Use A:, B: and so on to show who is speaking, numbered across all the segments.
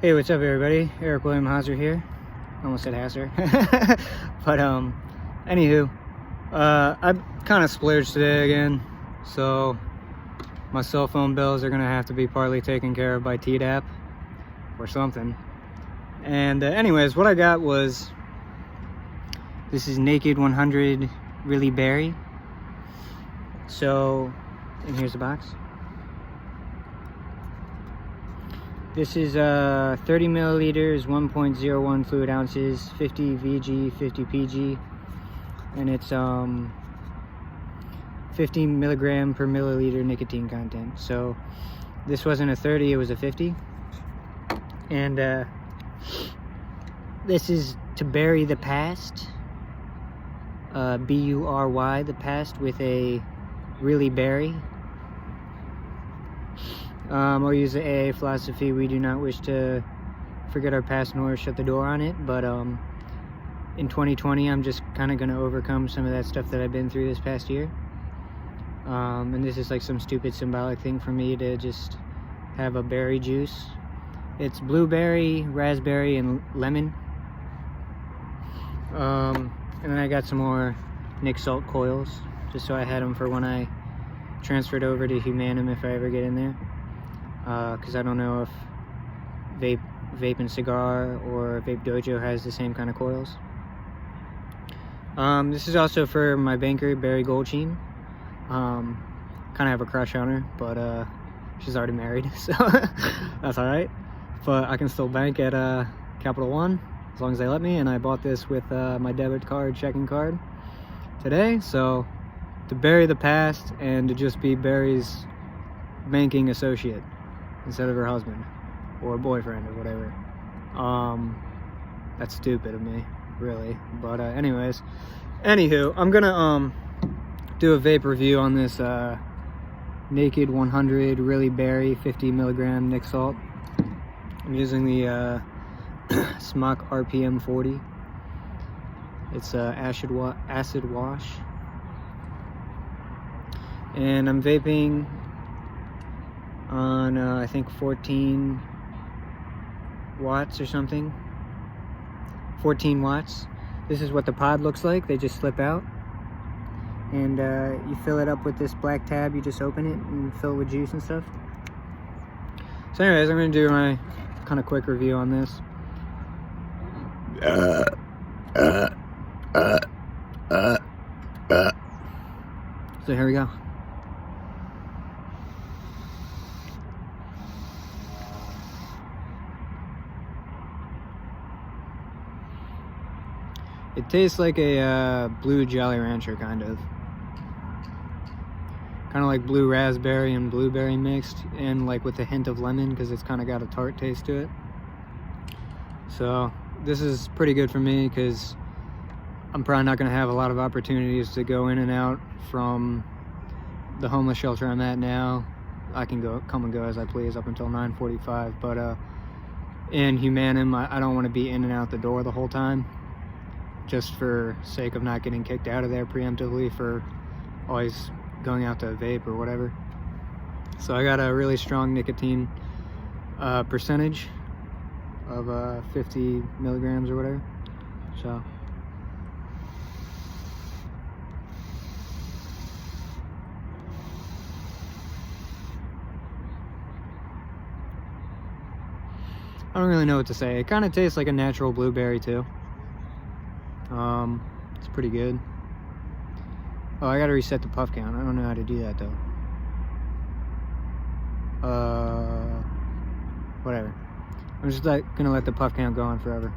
A: Hey, what's up everybody? Eric William Hauser here. Almost said Hasser. But anywho, I kind of splurged today again, so my cell phone bills are gonna have to be partly taken care of by TDAP or something. And anyways, what I got was, this is Naked 100 Really Berry. So, and here's the box. This is 30 milliliters, 1.01 fluid ounces, 50 VG, 50 PG, and it's 15 milligram per milliliter nicotine content. So this wasn't a 30, it was a 50. And this is to bury the past, B-U-R-Y, the past, with a really berry. I'll use the AA philosophy. We do not wish to forget our past nor shut the door on it, but in 2020 I'm just kind of going to overcome some of that stuff that I've been through this past year, and this is like some stupid symbolic thing for me to just have a berry juice. It's blueberry, raspberry, and lemon. And then I got some more Nick Salt coils, just so I had them for when I transferred over to Humanum if I ever get in there. Because I don't know if Vape and Cigar or Vape Dojo has the same kind of coils. This is also for my banker, Barry Goldsheen. Kind of have a crush on her, but she's already married, so that's alright. But I can still bank at Capital One as long as they let me, and I bought this with my debit card, checking card today. So to bury the past and to just be Barry's banking associate instead of her husband or boyfriend or whatever. That's stupid of me, really. But anyways, anywho, I'm gonna do a vape review on this Naked 100 Really Berry 50 milligram Nick Salt. I'm using the SMOK RPM 40. It's acid wash, and I'm vaping on I think 14 watts or something. 14 watts. This is what the pod looks like. They just slip out, and you fill it up with this black tab. You just open it and fill it with juice and stuff. So anyways, I'm gonna do my kind of quick review on this. So here we go. It tastes like a blue Jolly Rancher, kind of like blue raspberry and blueberry mixed, and like with a hint of lemon, because it's kind of got a tart taste to it. So this is pretty good for me, because I'm probably not going to have a lot of opportunities to go in and out from the homeless shelter I'm at now. I can come and go as I please up until 9:45, but in Humanum I don't want to be in and out the door the whole time, just for sake of not getting kicked out of there preemptively for always going out to vape or whatever. So I got a really strong nicotine percentage of 50 milligrams or whatever. So I don't really know what to say. It kind of tastes like a natural blueberry too. It's pretty good. Oh, I gotta reset the puff count. I don't know how to do that though. Whatever. I'm just gonna let the puff count go on forever,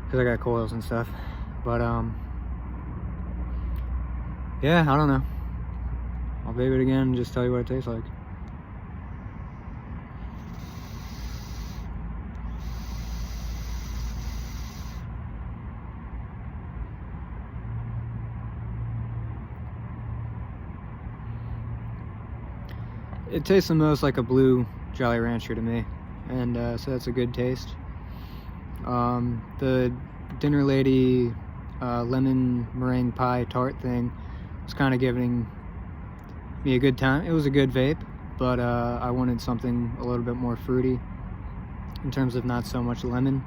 A: because I got coils and stuff. But yeah, I don't know. I'll vape it again and just tell you what it tastes like. It tastes the most like a blue Jolly Rancher to me, and so that's a good taste. The Dinner Lady lemon meringue pie tart thing was kind of giving me a good time. It was a good vape, but I wanted something a little bit more fruity. in terms of not so much lemon,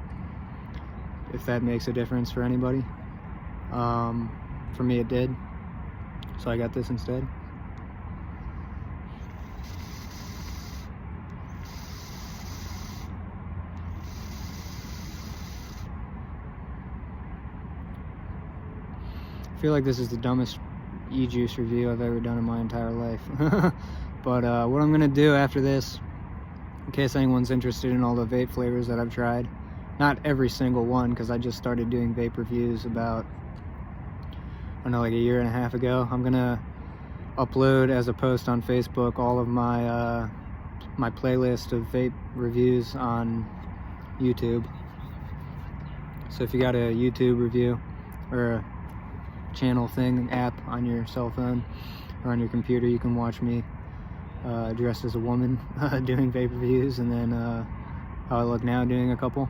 A: if that makes a difference for anybody. For me it did, so I got this instead. I feel like this is the dumbest e-juice review I've ever done in my entire life. But what I'm gonna do after this, in case anyone's interested in all the vape flavors that I've tried, not every single one, because I just started doing vape reviews about, I don't know, like a year and a half ago. I'm gonna upload as a post on Facebook all of my my playlist of vape reviews on YouTube. So if you got a YouTube review or a channel thing, app on your cell phone or on your computer, you can watch me dressed as a woman doing vape reviews, and then how I look now doing a couple.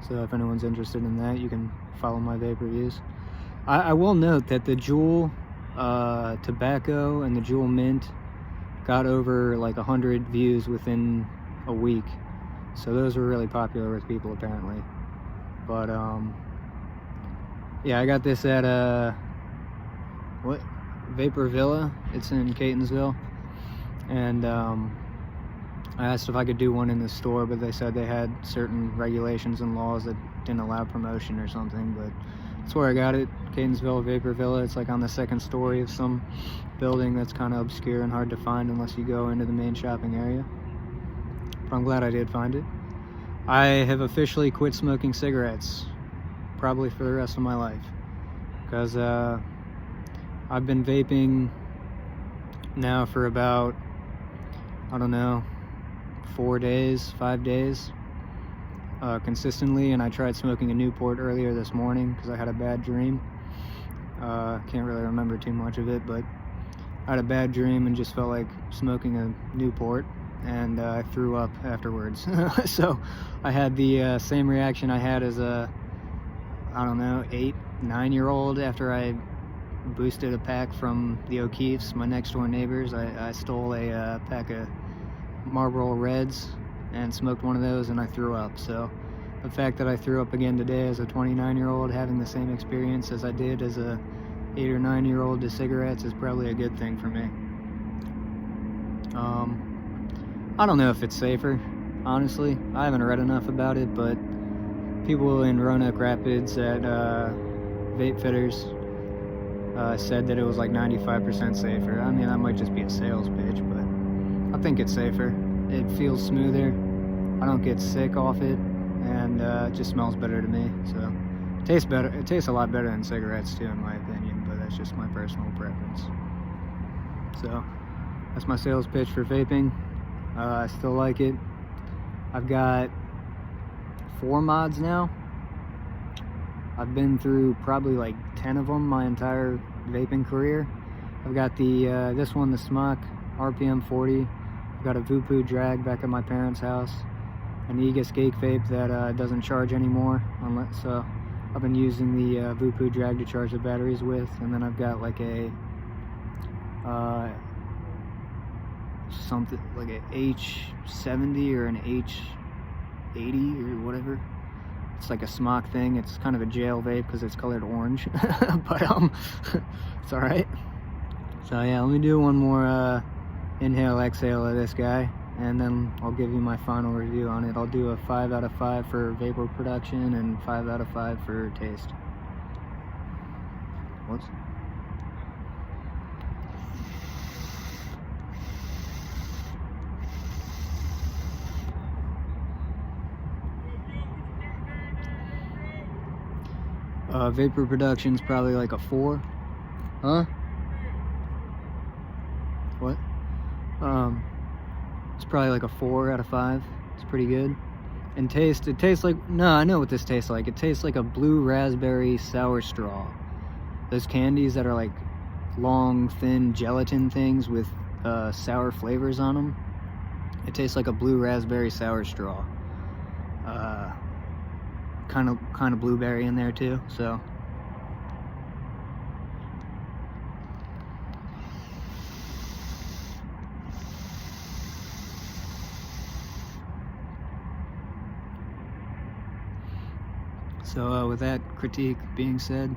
A: So if anyone's interested in that, you can follow my vape reviews. I will note that the Juul tobacco and the Juul mint got over like 100 views within a week, so those were really popular with people apparently. But yeah, I got this at what, Vapor Villa. It's in Catonsville, and I asked if I could do one in the store, but they said they had certain regulations and laws that didn't allow promotion or something. But that's where I got it, Catonsville Vapor Villa. It's like on the second story of some building that's kind of obscure and hard to find unless you go into the main shopping area. But I'm glad I did find it. I have officially quit smoking cigarettes, probably for the rest of my life, because I've been vaping now for about, I don't know, 4 days, 5 days consistently, and I tried smoking a Newport earlier this morning because I had a bad dream. Can't really remember too much of it, but I had a bad dream and just felt like smoking a Newport, and I threw up afterwards. So I had the same reaction I had as a, I don't know, 8, 9-year-old after I boosted a pack from the O'Keeffes, my next door neighbors. I stole a pack of Marlboro Reds and smoked one of those, and I threw up. So the fact that I threw up again today as a 29-year-old, having the same experience as I did as a 8 or 9-year-old to cigarettes, is probably a good thing for me. I don't know if it's safer, honestly. I haven't read enough about it, but people in Roanoke Rapids at Vape Fitters said that it was like 95% safer. I mean, that might just be a sales pitch, but I think it's safer. It feels smoother. I don't get sick off it, and it just smells better to me. So it tastes better. It tastes a lot better than cigarettes too, in my opinion, but that's just my personal preference. So that's my sales pitch for vaping. I still like it. I've got 4 mods now. I've been through probably like 10 of them my entire vaping career. I've got the this one, the SMOK RPM 40. I've got a Vaping drag back at my parents' house, an Aegis Gate vape that doesn't charge anymore, unless I've been using the Vaping drag to charge the batteries with, and then I've got like a something like a H70 or an H80 or whatever. It's like a SMOK thing. It's kind of a jail vape because it's colored orange, but it's all right. So yeah, let me do one more inhale exhale of this guy, and then I'll give you my final review on it. I'll do a 5 out of 5 for vapor production and 5 out of 5 for taste. Whoops. Vapor production's probably like a 4. Huh? What? It's probably like a 4 out of 5. It's pretty good. And taste, it tastes like, no, I know what this tastes like. It tastes like a blue raspberry sour straw. Those candies that are like long, thin gelatin things with sour flavors on them. It tastes like a blue raspberry sour straw. Kind of blueberry in there too, so. So with that critique being said,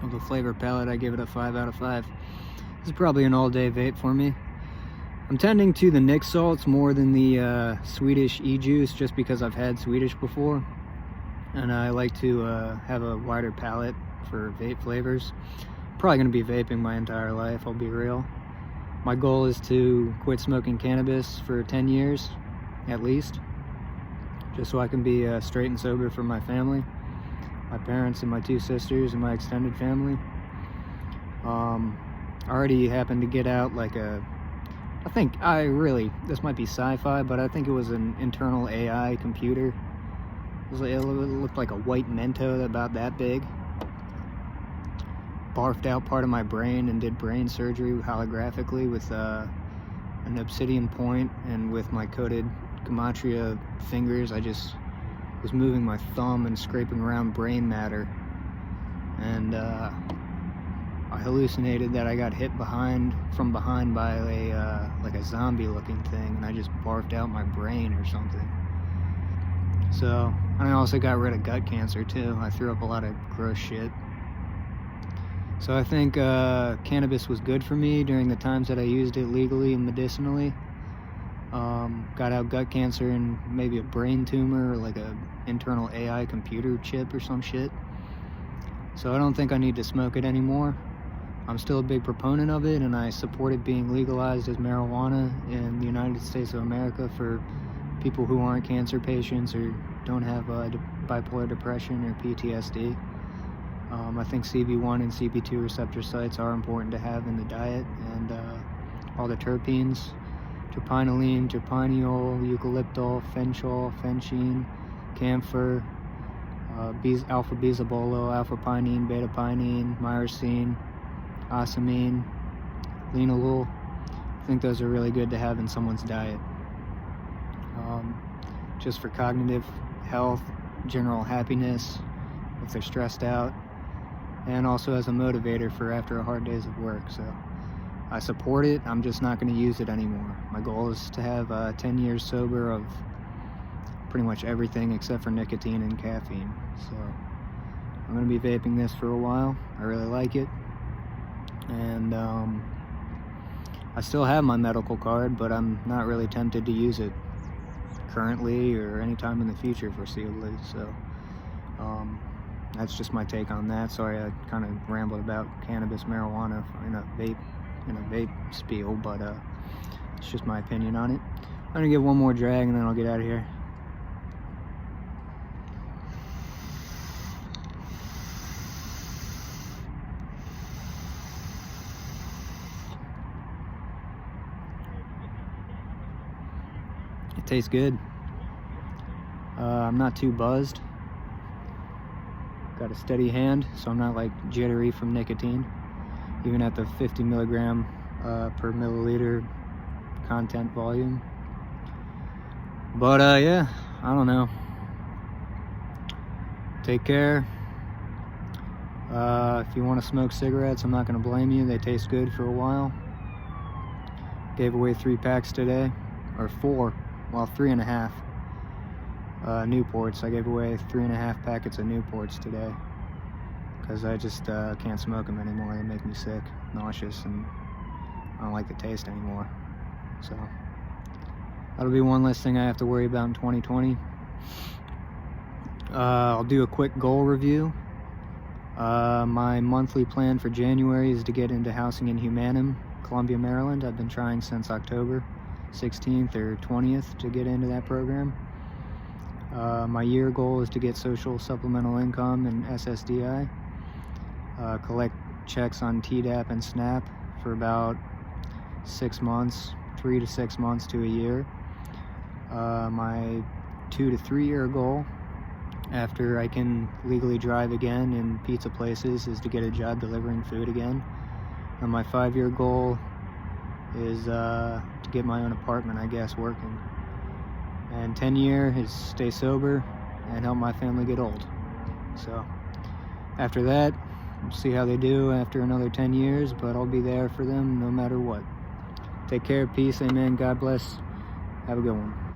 A: of the flavor palette, I give it a 5 out of 5. This is probably an all-day vape for me. I'm tending to the Nick salts more than the Swedish e-juice, just because I've had Swedish before, and I like to have a wider palette for vape flavors. Probably going to be vaping my entire life, I'll be real. My goal is to quit smoking cannabis for 10 years, at least, just so I can be straight and sober for my family, my parents and my 2 sisters and my extended family. I already happened to get out like this might be sci-fi, but I think it was an internal AI computer. It looked like a white Mento about that big. Barfed out part of my brain and did brain surgery holographically with an obsidian point, and with my coded gematria fingers I just was moving my thumb and scraping around brain matter, and I hallucinated that I got hit from behind by like a zombie looking thing, and I just barfed out my brain or something. So, and I also got rid of gut cancer too. I threw up a lot of gross shit. So I think cannabis was good for me during the times that I used it legally and medicinally. Got out gut cancer and maybe a brain tumor or like a internal AI computer chip or some shit. So I don't think I need to smoke it anymore. I'm still a big proponent of it, and I support it being legalized as marijuana in the United States of America for people who aren't cancer patients or don't have bipolar depression or PTSD. I think CB1 and CB2 receptor sites are important to have in the diet, and all the terpenes, terpinolene, terpineol, eucalyptol, fenchol, fenchine, camphor, alpha-bisabolo, alpha-pinene, beta-pinene, myrcene, ocimene, linalool. I think those are really good to have in someone's diet. Just for cognitive health, general happiness, if they're stressed out, and also as a motivator for after a hard days of work. So I support it. I'm just not going to use it anymore. My goal is to have 10 years sober of pretty much everything except for nicotine and caffeine. So I'm going to be vaping this for a while. I really like it. And I still have my medical card, but I'm not really tempted to use it currently or anytime in the future foreseeably. So that's just my take on that. Sorry I kind of rambled about cannabis, marijuana in a vape spiel, but it's just my opinion on it. I'm gonna give one more drag and then I'll get out of here. It tastes good. I'm not too buzzed. Got a steady hand, so I'm not like jittery from nicotine, even at the 50 milligram per milliliter content volume. But yeah, I don't know. Take care. If you want to smoke cigarettes, I'm not going to blame you. They taste good for a while. Gave away 3 packs today, or 4, well, 3.5. Newports. I gave away 3.5 packets of Newports today because I just can't smoke them anymore. They make me sick, nauseous, and I don't like the taste anymore. So that'll be one less thing I have to worry about in 2020. I'll do a quick goal review. My monthly plan for January is to get into housing in Humanum, Columbia, Maryland. I've been trying since October 16th or 20th to get into that program. My year goal is to get social supplemental income and SSDI, collect checks on TDAP and SNAP for about 6 months, 3 to 6 months to a year. My 2 to 3 year goal, after I can legally drive again in pizza places, is to get a job delivering food again. And my 5-year goal is to get my own apartment, I guess, working. And 10 year is stay sober and help my family get old. So after that, we'll see how they do after another 10 years, but I'll be there for them no matter what. Take care, peace, amen, God bless. Have a good one.